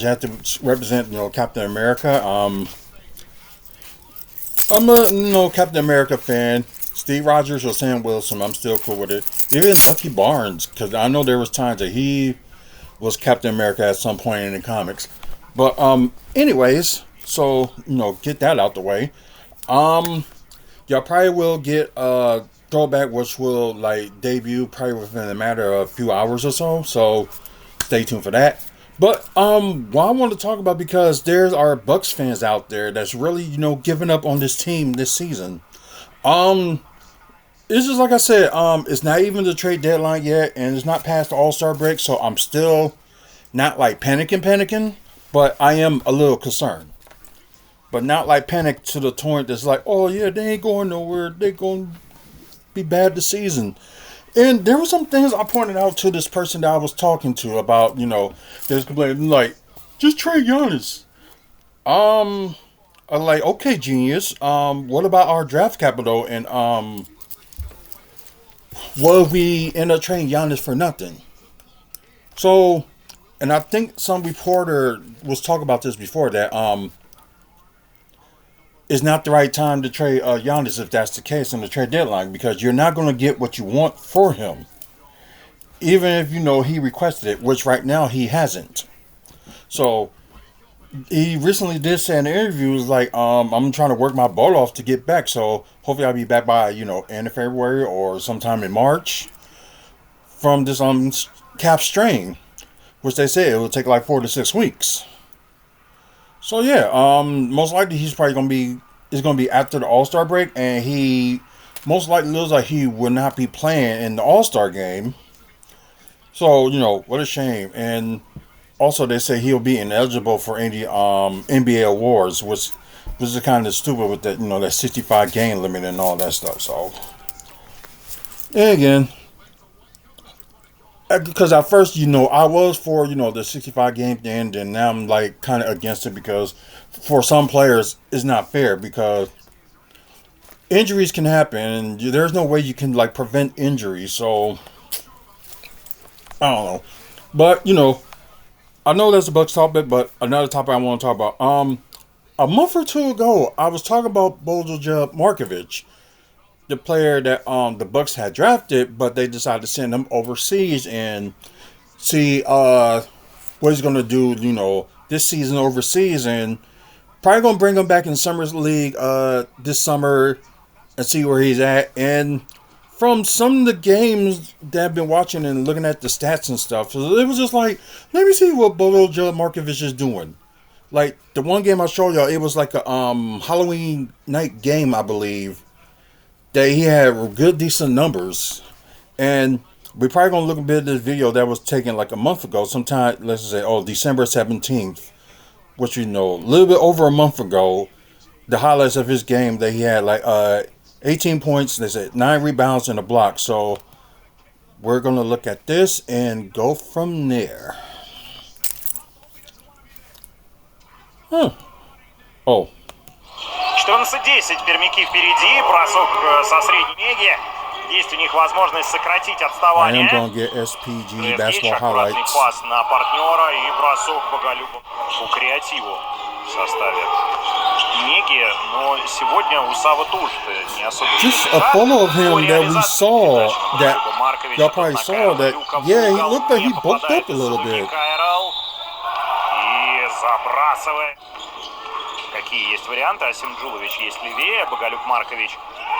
You have to represent, Captain America. I'm a, Captain America fan. Steve Rogers or Sam Wilson, I'm still cool with it. Even Bucky Barnes, because I know there was times that he was Captain America at some point in the comics. But anyways, so get that out the way. Um, y'all probably will get a throwback, which will like debut probably within a matter of a few hours or so. So stay tuned for that. But what I want to talk about, because there's our Bucks fans out there that's really giving up on this team this season. Um, it's just like I said. It's not even the trade deadline yet, and it's not past the All Star break, so I'm still not like panicking, but I am a little concerned. But not like panic to the point that's like, oh yeah, they ain't going nowhere. They going to be bad this season. And there were some things I pointed out to this person that I was talking to about, there's complaining like, just trade Giannis. Um, I'm like, okay, genius. What about our draft capital? And what if we end up trading Giannis for nothing? So, and I think some reporter was talking about this before that it's not the right time to trade Giannis if that's the case in the trade deadline, because you're not going to get what you want for him, even if he requested it, which right now he hasn't. So he recently did say in an interview, was like, I'm trying to work my butt off to get back. So hopefully I'll be back by end of February or sometime in March from this calf strain, which they say it will take like 4 to 6 weeks. So yeah, most likely he's probably gonna be it's gonna be after the All Star break, and he most likely looks like he will not be playing in the All Star game. So what a shame. And also they say he'll be ineligible for any NBA awards, which is kind of stupid with that that 65 game limit and all that stuff. So and again, because at first, I was for, the 65 game thing, and now I'm like kind of against it, because for some players, it's not fair, because injuries can happen, and there's no way you can like prevent injuries. So, I don't know. But, I know that's a Bucks topic, but another topic I want to talk about. A month or two ago, I was talking about Bogoljub Markovic, the player that the Bucks had drafted, but they decided to send him overseas and see what he's gonna do, this season overseas, and probably gonna bring him back in Summer League this summer and see where he's at. And from some of the games that I've been watching and looking at the stats and stuff, so it was just like, let me see what Bogoljub Markovic is doing. Like the one game I showed y'all, it was like a Halloween night game, I believe, that he had good, decent numbers. And we're probably going to look a bit at this video that was taken like a month ago, sometime, let's say, December 17th, which, a little bit over a month ago, the highlights of his game that he had, like, 18 points, they said 9 rebounds and a block. So we're going to look at this and go from there. Huh. Oh. 14-10, пермяки впереди, бросок со средней меги. Есть у них возможность сократить отставание. SPG аккуратный пас на партнера и бросок Боголюба по креативу в составе Меги. Но сегодня у Савы тоже не особо. Just a photo of him that we saw, that y'all probably saw, that yeah, he looked like he bulked up a little bit. И забрасывает. Какие есть варианты? Асимджулович есть левее, Боголюб Маркович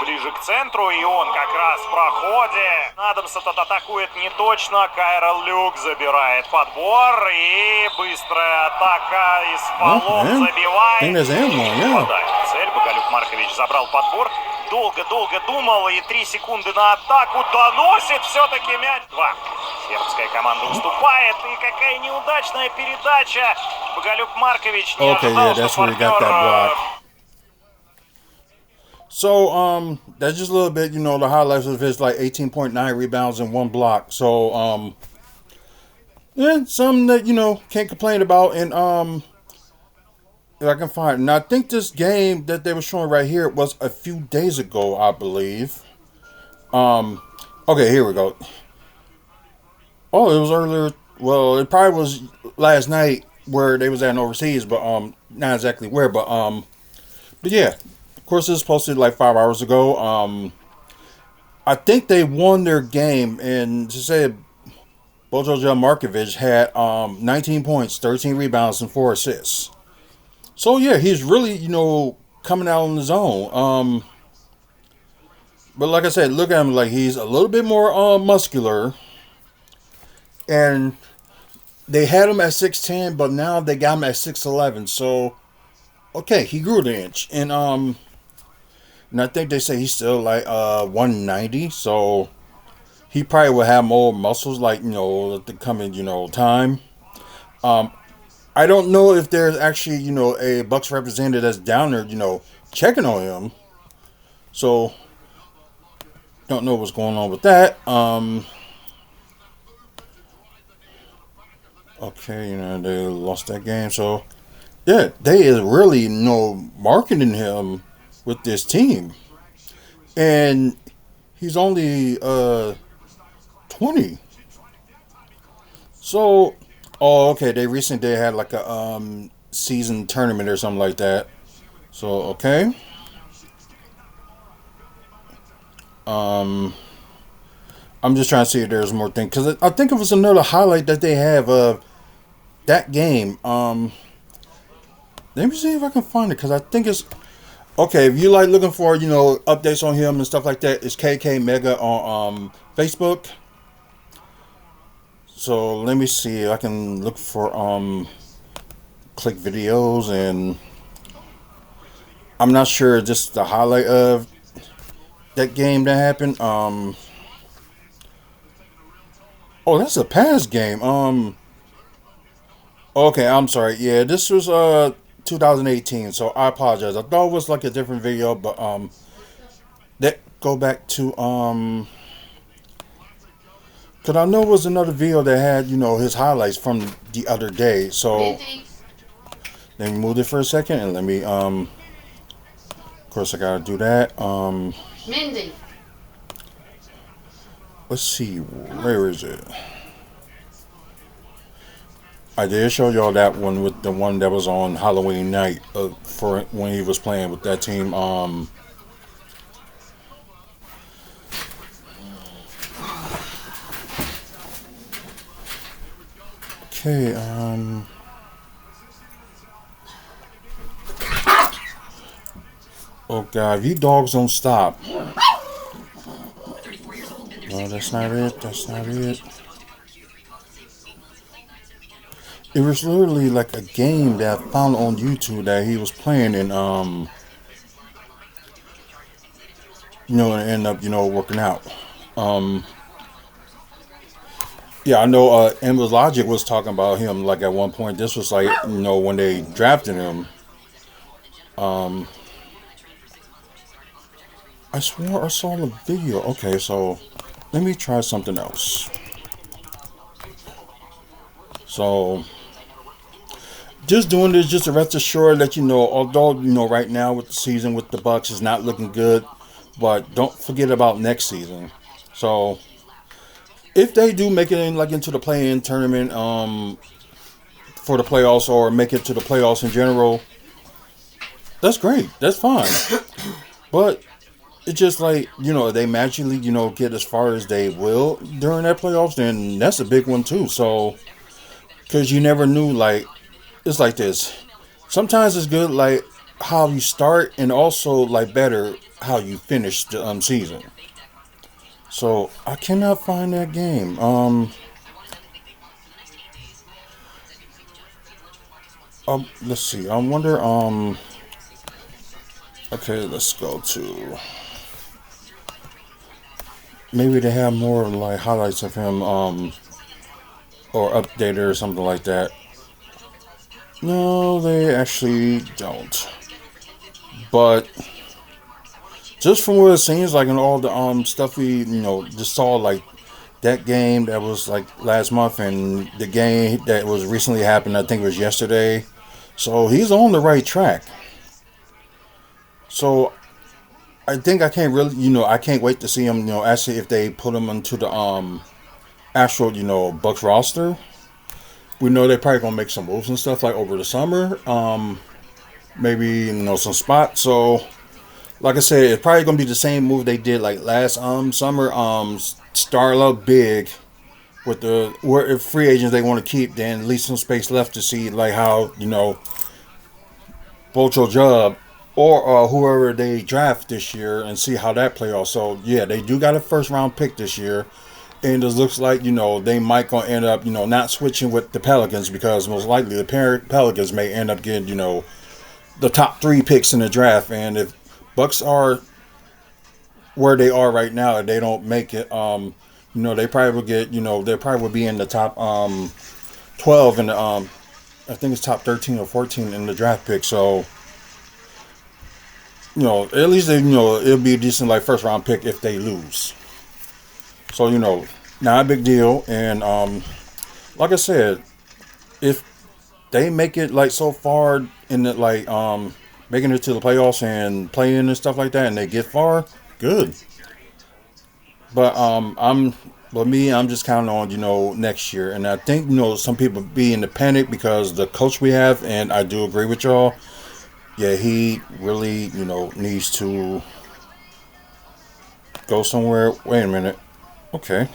ближе к центру, и он как раз в проходе. Адамс этот атакует не точно, Кайрал Люк забирает подбор, и быстрая атака из полом забивает. Цель, Боголюб Маркович забрал подбор, долго думал, и 3 секунды на атаку, доносит все-таки мяч. 2. Сербская команда уступает, и какая неудачная передача. Боголюб Маркович не ожидал, что партнер... So, that's just a little bit, the highlights of his, like, 18.9 rebounds and 1 block. So, yeah, something that, can't complain about. And, if I can find it. And I think this game that they were showing right here was a few days ago, I believe. Okay, here we go. Oh, it was earlier. Well, it probably was last night where they was at overseas, but not exactly where, but yeah, of course, this was posted like 5 hours ago. I think they won their game, and to say Bogoljub Markovic had 19 points, 13 rebounds, and 4 assists. So yeah, he's really coming out on his own. But like I said, look at him like he's a little bit more muscular, and they had him at 6'10", but now they got him at 6'11". So okay, he grew an inch, and I think they say he's still like 190. So he probably will have more muscles like the coming time. Um, I don't know if there's actually a Bucks representative that's down there checking on him. So don't know what's going on with that. Okay, they lost that game. So yeah, they is really marketing him with this team, and he's only 20. So oh okay, they had like a season tournament or something like that. So okay. Um, I'm just trying to see if there's more things because I think it was another highlight that they have of that game. Let me see if I can find it because I think it's okay. If you like looking for updates on him and stuff like that, it's KK Mega on Facebook. So let me see. I can look for click videos, and I'm not sure just the highlight of that game that happened. Oh, that's a past game. Okay, I'm sorry. Yeah, this was 2018. So I apologize. I thought it was like a different video, but that go back to cause I know it was another video that had his highlights from the other day. So let me move it for a second and let me of course I gotta do that. Mindy. Let's see, where is it? I did show y'all that one with the one that was on Halloween night for when he was playing with that team. Okay. Oh God, if you dogs don't stop. No, that's not it. That's not it. It was literally like a game that I found on YouTube that he was playing, and and end up working out. Um, yeah, I know. Emma's Logic was talking about him like at one point. This was like when they drafted him. Um, I swore I saw the video. Okay, so let me try something else. So just doing this just to rest assured that although right now with the season with the Bucks is not looking good, but don't forget about next season. So if they do make it into the play-in tournament for the playoffs or make it to the playoffs in general, that's great. That's fine. But it's just like they magically get as far as they will during that playoffs, then that's a big one too. So because you never knew, like, it's like this. Sometimes it's good, like, how you start, and also, like, better how you finish the season. So, I cannot find that game. Let's see. I wonder, okay, let's go to, maybe they have more, like, highlights of him, or updated or something like that. No, they actually don't. But just from what it seems like, and all the stuff we just saw, like that game that was like last month, and the game that was recently happened, I think it was yesterday. So he's on the right track. So I think I can't really, I can't wait to see him, actually if they put him into the actual, Bucks roster. we know they're probably gonna make some moves and stuff like over the summer. Maybe some spots. So like I said, it's probably gonna be the same move they did like last summer. Start out big with the where if free agents they want to keep, then leave some space left to see like how Bogoljub or whoever they draft this year and see how that play out. So yeah, they do got a first round pick this year, and it looks like they might gonna end up not switching with the Pelicans because most likely the Pelicans may end up getting the top 3 picks in the draft, and if Bucks are where they are right now, if they don't make it, they probably will get they probably will be in the top 12 in the I think it's top 13 or 14 in the draft pick. So at least it'll be a decent like first round pick if they lose. So not a big deal. And like I said, if they make it like so far in the like making it to the playoffs and playing and stuff like that, and they get far, good. But I'm just counting on next year, and I think some people be in the panic because the coach we have, and I do agree with y'all. Yeah, he really needs to go somewhere. Wait a minute. Okay.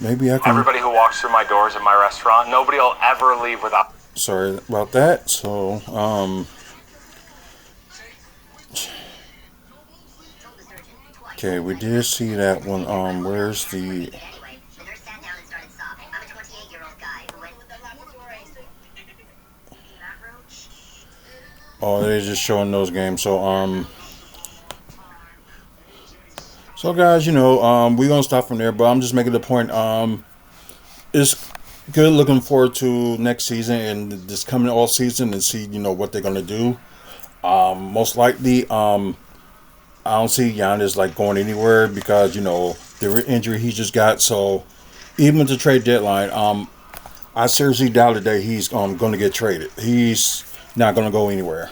Maybe I can. Everybody who walks through my doors in my restaurant, nobody will ever leave without. Sorry about that. So, okay, we did see that one. Where's the? Oh, they're just showing those games. So guys, we're gonna stop from there. But I'm just making the point. It's good looking forward to next season and this coming all season and see what they're gonna do. Most likely, I don't see Giannis like going anywhere because the injury he just got. So even with the trade deadline, I seriously doubt that he's going to get traded. He's not going to go anywhere.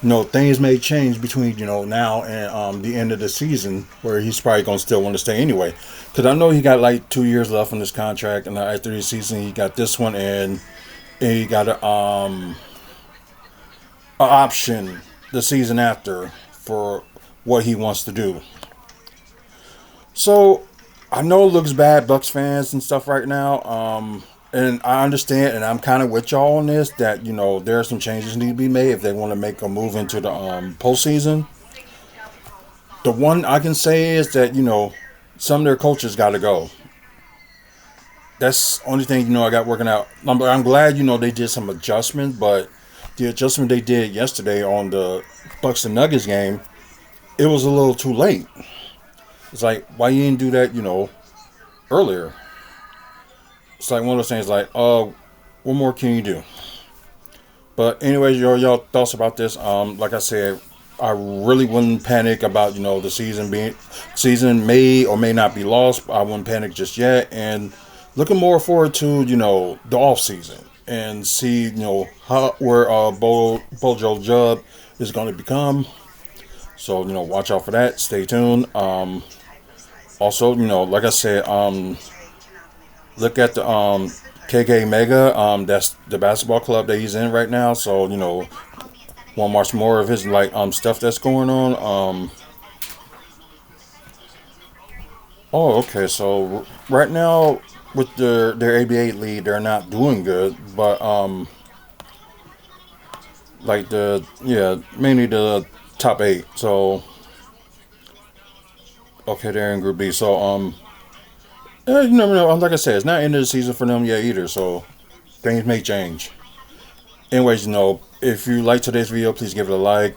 Things may change between now and the end of the season where he's probably going to still want to stay anyway. Because I know he got like 2 years left on this contract, and after this season he got this one and he got a option the season after for what he wants to do. So I know it looks bad, Bucks fans and stuff right now. And I understand, and I'm kind of with y'all on this, that there are some changes need to be made if they want to make a move into the postseason. The one I can say is that some of their coaches got to go. That's the only thing I got working out. I'm glad they did some adjustments, but the adjustment they did yesterday on the Bucks and Nuggets game, it was a little too late. It's like, why you didn't do that earlier? It's like one of those things like, what more can you do? But anyways, y'all thoughts about this. Like I said, I really wouldn't panic about the season may or may not be lost. I wouldn't panic just yet, and looking more forward to the off season and see where Bogoljub is going to become. So watch out for that. Stay tuned. Also like I said, look at the KK Mega. That's the basketball club that he's in right now. So want to watch more of his stuff that's going on. Oh, okay. So right now with their ABA lead, they're not doing good, but mainly the top 8. So okay, they're in Group B. So you never know. Like I said, it's not end of the season for them yet either. So things may change. Anyways, if you like today's video, please give it a like.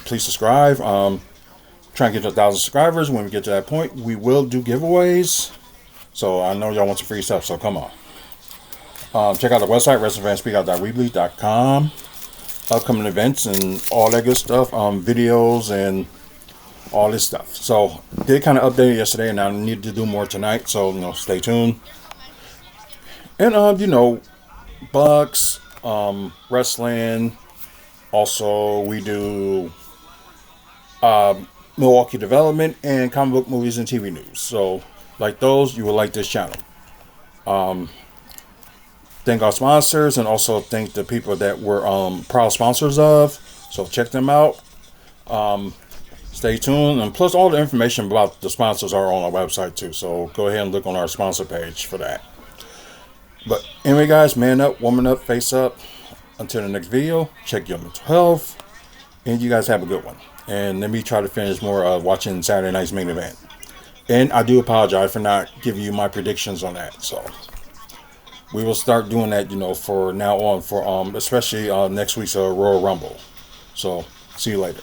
Please subscribe. Try and get to 1,000 subscribers. When we get to that point, we will do giveaways. So I know y'all want some free stuff. So come on. Check out the website, WrestlingFansSpeakout.weebly.com. Upcoming events and all that good stuff. Videos and all this stuff. So did kind of update it yesterday, and I need to do more tonight. So stay tuned. And Bucks, wrestling. Also, we do Milwaukee development and comic book movies and TV news. So like those, you will like this channel. Thank our sponsors and also thank the people that we're proud sponsors of. So check them out. Stay tuned, and plus all the information about the sponsors are on our website too. So go ahead and look on our sponsor page for that. But anyway, guys, man up, woman up, face up. Until the next video, check your mental health, and you guys have a good one. And let me try to finish more watching Saturday night's main event. And I do apologize for not giving you my predictions on that. So we will start doing that, for now on, for especially next week's Royal Rumble. So see you later.